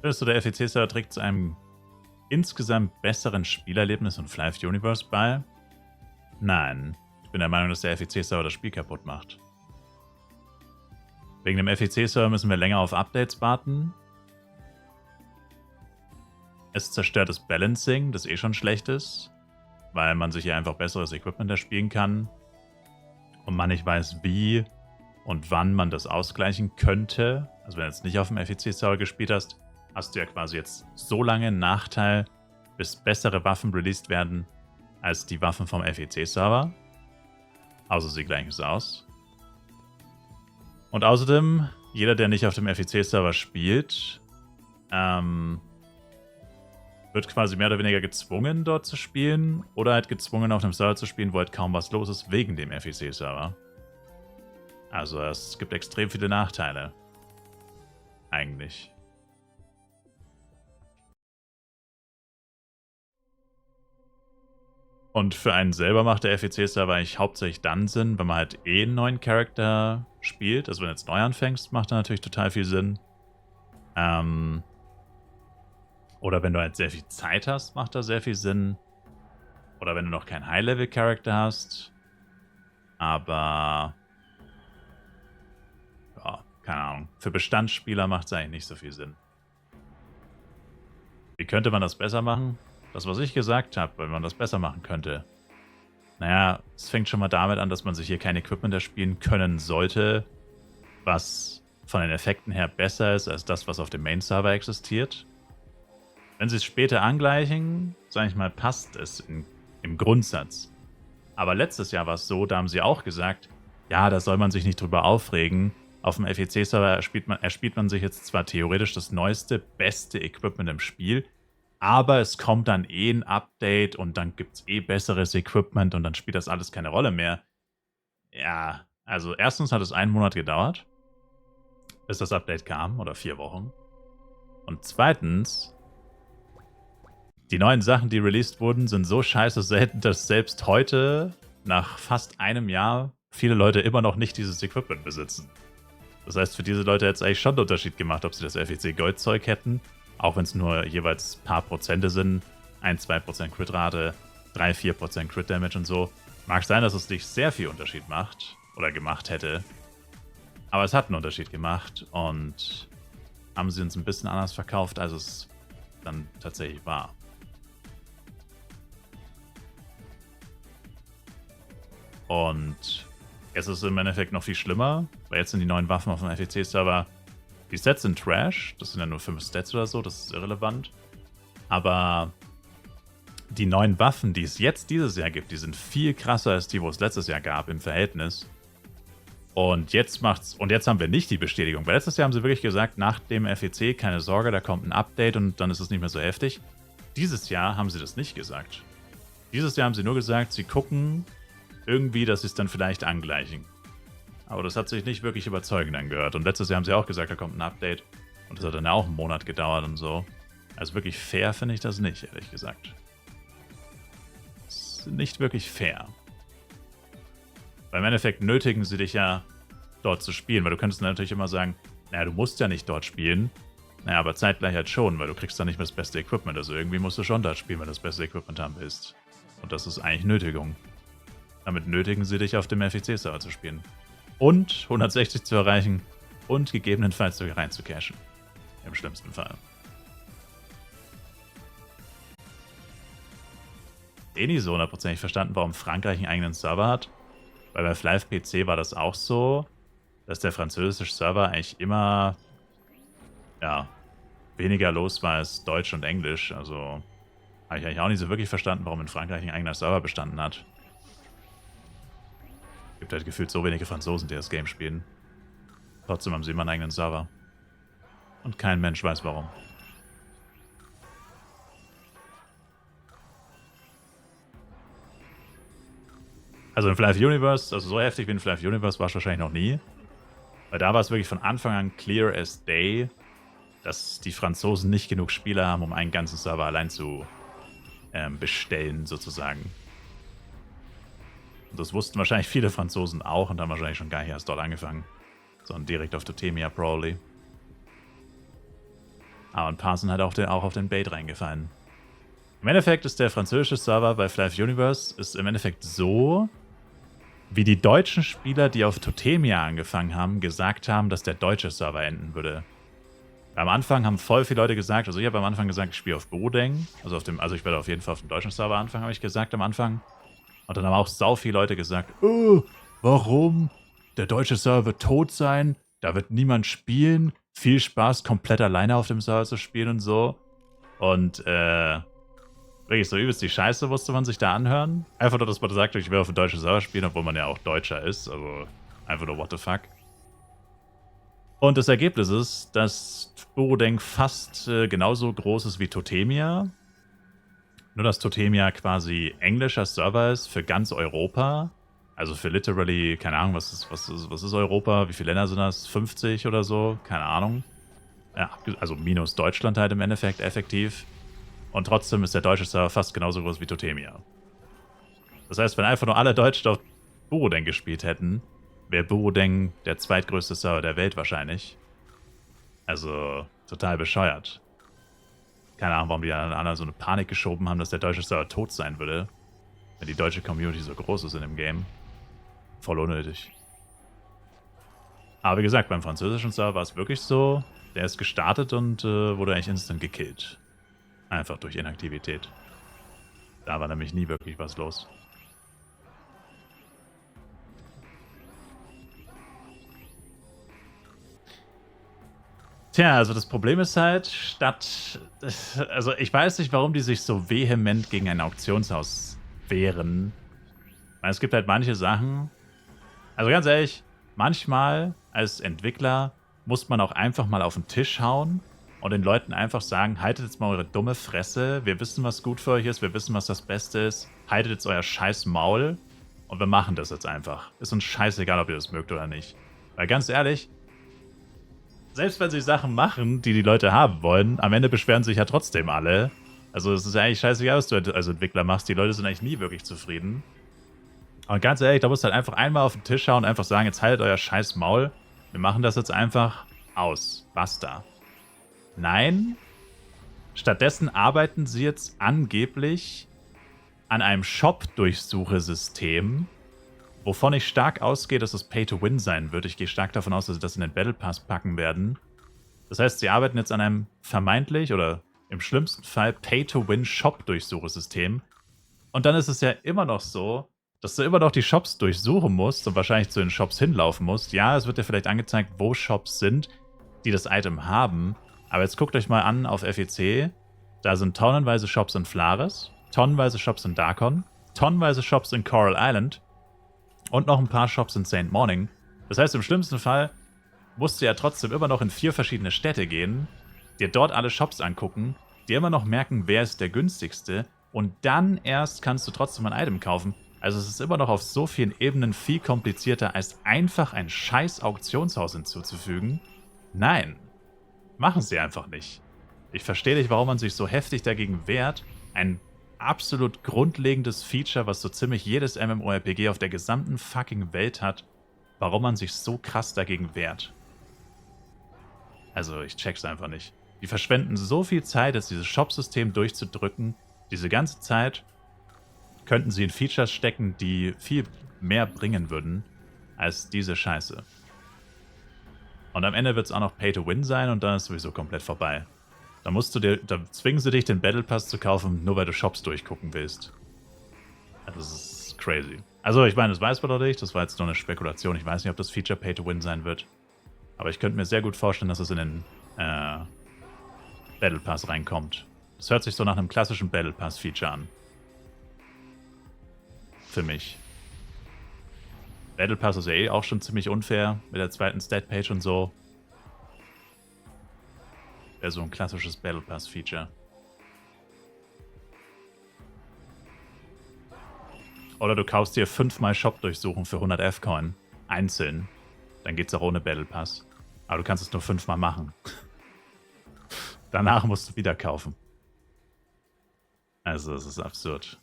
Findest du, der FEC-Server trägt zu einem insgesamt besseren Spielerlebnis und Flive Universe bei? Nein. Ich bin der Meinung, dass der FEC-Server das Spiel kaputt macht. Wegen dem FEC-Server müssen wir länger auf Updates warten. Es zerstört das Balancing, das eh schon schlecht ist, weil man sich hier einfach besseres Equipment erspielen kann und man nicht weiß, wie und wann man das ausgleichen könnte. Also wenn du jetzt nicht auf dem FEC-Server gespielt hast, hast du ja quasi jetzt so lange einen Nachteil, bis bessere Waffen released werden als die Waffen vom FEC-Server. Außer sie gleichen es aus. Und außerdem, jeder, der nicht auf dem FEC-Server spielt, wird quasi mehr oder weniger gezwungen, dort zu spielen, oder halt gezwungen, auf einem Server zu spielen, wo halt kaum was los ist, wegen dem FEC-Server. Also es gibt extrem viele Nachteile. Eigentlich. Und für einen selber macht der FEC-Server eigentlich hauptsächlich dann Sinn, wenn man halt eh einen neuen Charakter spielt. Also wenn du jetzt neu anfängst, macht er natürlich total viel Sinn. Oder wenn du halt sehr viel Zeit hast, macht das sehr viel Sinn. Oder wenn du noch keinen High-Level-Charakter hast. Aber ja, keine Ahnung. Für Bestandsspieler macht es eigentlich nicht so viel Sinn. Wie könnte man das besser machen? Das, was ich gesagt habe, wenn man das besser machen könnte. Naja, es fängt schon mal damit an, dass man sich hier kein Equipment erspielen können sollte, was von den Effekten her besser ist als das, was auf dem Main-Server existiert. Wenn sie es später angleichen, sage ich mal, passt es im Grundsatz. Aber letztes Jahr war es so, da haben sie auch gesagt, ja, da soll man sich nicht drüber aufregen. Auf dem FEC-Server erspielt man sich jetzt zwar theoretisch das neueste, beste Equipment im Spiel, aber es kommt dann eh ein Update und dann gibt es eh besseres Equipment und dann spielt das alles keine Rolle mehr. Ja, also erstens hat es 1 Monat gedauert, bis das Update kam, oder 4 Wochen. Und zweitens, die neuen Sachen, die released wurden, sind so scheiße selten, dass selbst heute, nach fast einem Jahr, viele Leute immer noch nicht dieses Equipment besitzen. Das heißt, für diese Leute hätte es eigentlich schon einen Unterschied gemacht, ob sie das FEC-Gold-Zeug hätten, auch wenn es nur jeweils ein paar Prozente sind, 1-2% Crit-Rate, 3-4% Crit-Damage und so. Mag sein, dass es nicht sehr viel Unterschied macht, oder gemacht hätte, aber es hat einen Unterschied gemacht und haben sie uns ein bisschen anders verkauft, als es dann tatsächlich war. Und jetzt ist es im Endeffekt noch viel schlimmer, weil jetzt sind die neuen Waffen auf dem FEC-Server, die Stats sind Trash, das sind ja nur 5 Stats oder so, das ist irrelevant. Aber die neuen Waffen, die es jetzt dieses Jahr gibt, die sind viel krasser als die, wo es letztes Jahr gab im Verhältnis. Und jetzt haben wir nicht die Bestätigung, weil letztes Jahr haben sie wirklich gesagt, nach dem FEC, keine Sorge, da kommt ein Update und dann ist es nicht mehr so heftig. Dieses Jahr haben sie das nicht gesagt. Dieses Jahr haben sie nur gesagt, sie gucken irgendwie, dass sie es dann vielleicht angleichen. Aber das hat sich nicht wirklich überzeugend angehört. Und letztes Jahr haben sie auch gesagt, da kommt ein Update. Und das hat dann auch einen Monat gedauert und so. Also wirklich fair finde ich das nicht, ehrlich gesagt. Das ist nicht wirklich fair. Weil im Endeffekt nötigen sie dich ja, dort zu spielen. Weil du könntest natürlich immer sagen, naja, du musst ja nicht dort spielen. Naja, aber zeitgleich halt schon, weil du kriegst dann nicht mehr das beste Equipment. Also irgendwie musst du schon dort spielen, wenn du das beste Equipment haben willst. Und das ist eigentlich Nötigung. Damit nötigen sie dich, auf dem FEC-Server zu spielen. Und 160 zu erreichen und gegebenenfalls sogar rein zu cashen. Im schlimmsten Fall. Nie so hundertprozentig verstanden, warum Frankreich einen eigenen Server hat. Weil bei Flive PC war das auch so, dass der französische Server eigentlich immer weniger los war als Deutsch und Englisch. Also habe ich eigentlich auch nicht so wirklich verstanden, warum in Frankreich ein eigener Server bestanden hat. Es gibt halt gefühlt so wenige Franzosen, die das Game spielen. Trotzdem haben sie immer einen eigenen Server. Und kein Mensch weiß warum. Also in Flive Universe, also so heftig wie in Flive Universe war es wahrscheinlich noch nie. Weil da war es wirklich von Anfang an clear as day, dass die Franzosen nicht genug Spieler haben, um einen ganzen Server allein zu bestellen, sozusagen. Und das wussten wahrscheinlich viele Franzosen auch und haben wahrscheinlich schon gar nicht erst dort angefangen. Sondern direkt auf Totemia probably. Aber ein paar sind halt auch auf den Bait reingefallen. Im Endeffekt ist der französische Server bei Flive Universe ist im Endeffekt so, wie die deutschen Spieler, die auf Totemia angefangen haben, gesagt haben, dass der deutsche Server enden würde. Am Anfang haben voll viele Leute gesagt, also ich habe am Anfang gesagt, ich spiele auf Bodeng, also ich werde auf jeden Fall auf dem deutschen Server anfangen, habe ich gesagt am Anfang. Und dann haben auch sau viele Leute gesagt, oh, warum? Der deutsche Server wird tot sein, da wird niemand spielen, viel Spaß, komplett alleine auf dem Server zu spielen und so. Und wirklich so übelst die Scheiße musste man sich da anhören. Einfach nur, dass man sagt, ich will auf dem deutschen Server spielen, obwohl man ja auch Deutscher ist, also einfach nur what the fuck. Und das Ergebnis ist, dass Borodeng fast genauso groß ist wie Totemia. Nur, dass Totemia quasi englischer Server ist für ganz Europa. Also für literally, keine Ahnung, was ist Europa? Wie viele Länder sind das? 50 oder so? Keine Ahnung. Ja, also minus Deutschland halt im Endeffekt effektiv. Und trotzdem ist der deutsche Server fast genauso groß wie Totemia. Das heißt, wenn einfach nur alle Deutschen auf Borodeng gespielt hätten, wäre Borodeng der zweitgrößte Server der Welt wahrscheinlich. Also total bescheuert. Keine Ahnung, warum die anderen so eine Panik geschoben haben, dass der deutsche Server tot sein würde. Wenn die deutsche Community so groß ist in dem Game. Voll unnötig. Aber wie gesagt, beim französischen Server war es wirklich so, der ist gestartet und wurde eigentlich instant gekillt. Einfach durch Inaktivität. Da war nämlich nie wirklich was los. Tja, also das Problem ist halt, also ich weiß nicht, warum die sich so vehement gegen ein Auktionshaus wehren. Weil es gibt halt manche Sachen, also ganz ehrlich, manchmal als Entwickler muss man auch einfach mal auf den Tisch hauen und den Leuten einfach sagen, haltet jetzt mal eure dumme Fresse, wir wissen, was gut für euch ist, wir wissen, was das Beste ist, haltet jetzt euer scheiß Maul und wir machen das jetzt einfach. Ist uns scheißegal, ob ihr das mögt oder nicht. Weil ganz ehrlich, selbst wenn sie Sachen machen, die die Leute haben wollen, am Ende beschweren sich ja trotzdem alle. Also es ist ja eigentlich scheißegal, was du als Entwickler machst. Die Leute sind eigentlich nie wirklich zufrieden. Und ganz ehrlich, da musst du halt einfach einmal auf den Tisch hauen und einfach sagen, jetzt haltet euer scheiß Maul. Wir machen das jetzt einfach aus. Basta. Nein. Stattdessen arbeiten sie jetzt angeblich an einem Shop-Durchsuchesystem, wovon ich stark ausgehe, dass es Pay-to-Win sein wird. Ich gehe stark davon aus, dass sie das in den Battle Pass packen werden. Das heißt, sie arbeiten jetzt an einem vermeintlich oder im schlimmsten Fall Pay-to-Win Shop-Durchsuchesystem. Und dann ist es ja immer noch so, dass du immer noch die Shops durchsuchen musst und wahrscheinlich zu den Shops hinlaufen musst. Ja, es wird dir vielleicht angezeigt, wo Shops sind, die das Item haben. Aber jetzt guckt euch mal an auf FEC. Da sind tonnenweise Shops in Flares, tonnenweise Shops in Darkon, tonnenweise Shops in Coral Island und noch ein paar Shops in St. Morning. Das heißt, im schlimmsten Fall musst du ja trotzdem immer noch in 4 verschiedene Städte gehen, dir dort alle Shops angucken, dir immer noch merken, wer ist der günstigste und dann erst kannst du trotzdem ein Item kaufen. Also es ist immer noch auf so vielen Ebenen viel komplizierter, als einfach ein scheiß Auktionshaus hinzuzufügen. Nein, machen sie einfach nicht. Ich verstehe nicht, warum man sich so heftig dagegen wehrt, ein absolut grundlegendes Feature, was so ziemlich jedes MMORPG auf der gesamten fucking Welt hat, warum man sich so krass dagegen wehrt. Also ich check's einfach nicht. Die verschwenden so viel Zeit, jetzt dieses Shop-System durchzudrücken. Diese ganze Zeit könnten sie in Features stecken, die viel mehr bringen würden, als diese Scheiße. Und am Ende wird es auch noch Pay-to-Win sein und dann ist sowieso komplett vorbei. Da zwingen sie dich, den Battle Pass zu kaufen, nur weil du Shops durchgucken willst. Das ist crazy. Also ich meine, das weiß man doch nicht, das war jetzt nur eine Spekulation. Ich weiß nicht, ob das Feature Pay-to-Win sein wird. Aber ich könnte mir sehr gut vorstellen, dass es in den Battle Pass reinkommt. Das hört sich so nach einem klassischen Battle Pass Feature an. Für mich. Battle Pass ist ja eh auch schon ziemlich unfair mit der zweiten Stat-Page und so. Wäre so ein klassisches Battle Pass Feature. Oder du kaufst dir 5-mal Shop durchsuchen für 100 F-Coin. Einzeln. Dann geht's auch ohne Battle Pass. Aber du kannst es nur 5-mal machen. Danach musst du wieder kaufen. Also, es ist absurd.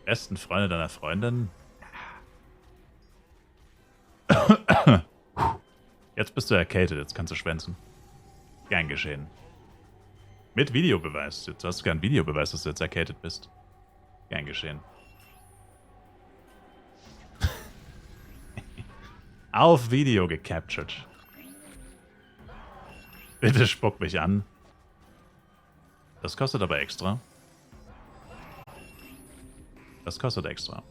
Besten Freunde deiner Freundin? Jetzt bist du erkältet, jetzt kannst du schwänzen. Gern geschehen. Mit Videobeweis. Jetzt hast du keinen Videobeweis, dass du jetzt erkältet bist. Gern geschehen. Auf Video gecaptured. Bitte spuck mich an. Das kostet aber extra. Das kostet extra.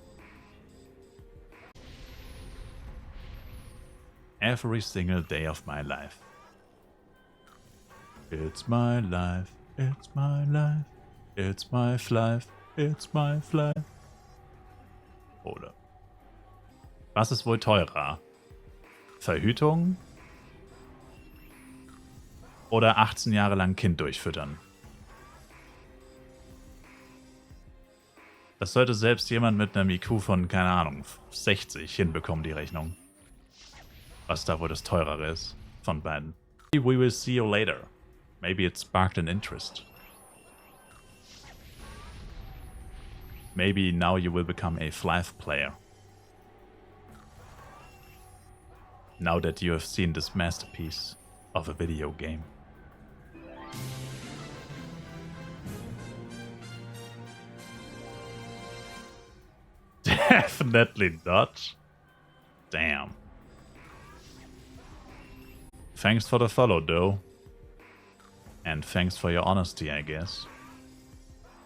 Every single day of my life. It's my life, it's my life, it's my life, it's my life. Oder? Was ist wohl teurer? Verhütung? Oder 18 Jahre lang Kind durchfüttern? Das sollte selbst jemand mit einem IQ von, keine Ahnung, 60 hinbekommen, die Rechnung. Was da wohl das teurere ist von beiden. We will see you later. Maybe it sparked an interest. Maybe now you will become a Flive player. Now that you have seen this masterpiece of a video game. Definitely not. Damn. Thanks for the follow, though. And thanks for your honesty, I guess.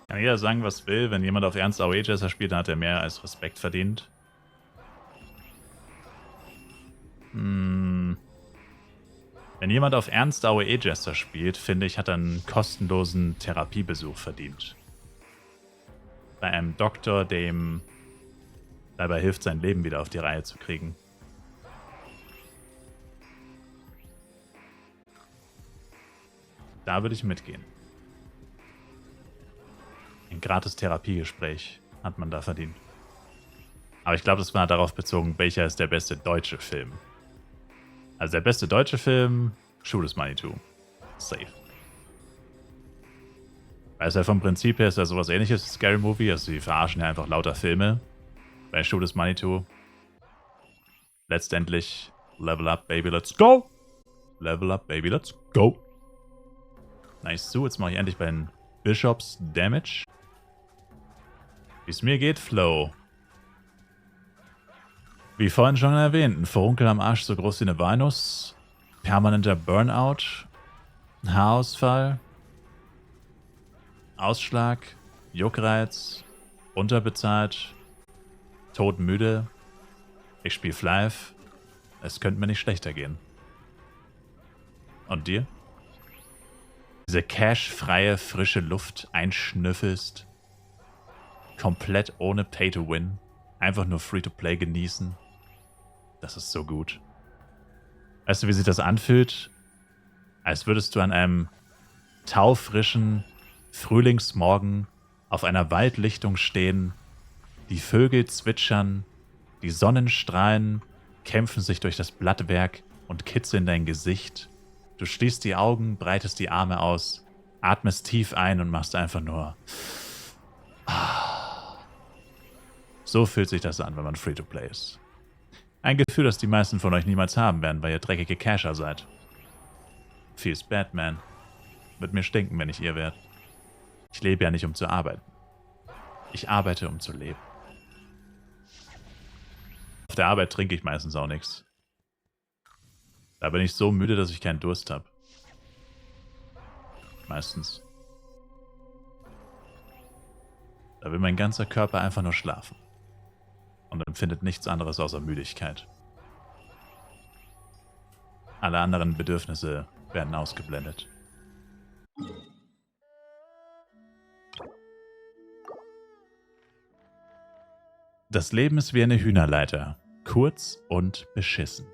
Kann jeder sagen, was will. Wenn jemand auf Ernst AOE Jester spielt, dann hat er mehr als Respekt verdient. Wenn jemand auf Ernst AOE Jester spielt, finde ich, hat er einen kostenlosen Therapiebesuch verdient. Bei einem Doktor, dem dabei hilft, sein Leben wieder auf die Reihe zu kriegen. Da würde ich mitgehen. Ein gratis Therapiegespräch hat man da verdient. Aber ich glaube, das war darauf bezogen, welcher ist der beste deutsche Film. Also der beste deutsche Film, Shoot is Money 2. Safe. Weil es ja vom Prinzip her ist ja sowas ähnliches wie Scary Movie, also die verarschen ja einfach lauter Filme. Bei Shoot is Money 2. Letztendlich, level up, baby, let's go! Level up, baby, let's go! Nice so, jetzt mache ich endlich bei den Bishops Damage. Wie es mir geht, Flow. Wie vorhin schon erwähnt, ein Furunkel am Arsch so groß wie eine Walnuss, permanenter Burnout, Haarausfall, Ausschlag, Juckreiz, unterbezahlt, todmüde, ich spiele Flive, es könnte mir nicht schlechter gehen. Und dir? Diese cashfreie, frische Luft einschnüffelst, komplett ohne Pay-to-Win, einfach nur Free-to-Play genießen. Das ist so gut. Weißt du, wie sich das anfühlt? Als würdest du an einem taufrischen Frühlingsmorgen auf einer Waldlichtung stehen, die Vögel zwitschern, die Sonnenstrahlen kämpfen sich durch das Blattwerk und kitzeln dein Gesicht. Du schließt die Augen, breitest die Arme aus, atmest tief ein und machst einfach nur... So fühlt sich das an, wenn man Free-to-Play ist. Ein Gefühl, das die meisten von euch niemals haben werden, weil ihr dreckige Casher seid. Feels bad, man. Wird mir stinken, wenn ich ihr wärt. Ich lebe ja nicht, um zu arbeiten. Ich arbeite, um zu leben. Auf der Arbeit trinke ich meistens auch nichts. Da bin ich so müde, dass ich keinen Durst habe. Meistens. Da will mein ganzer Körper einfach nur schlafen. Und empfindet nichts anderes außer Müdigkeit. Alle anderen Bedürfnisse werden ausgeblendet. Das Leben ist wie eine Hühnerleiter. Kurz und beschissen.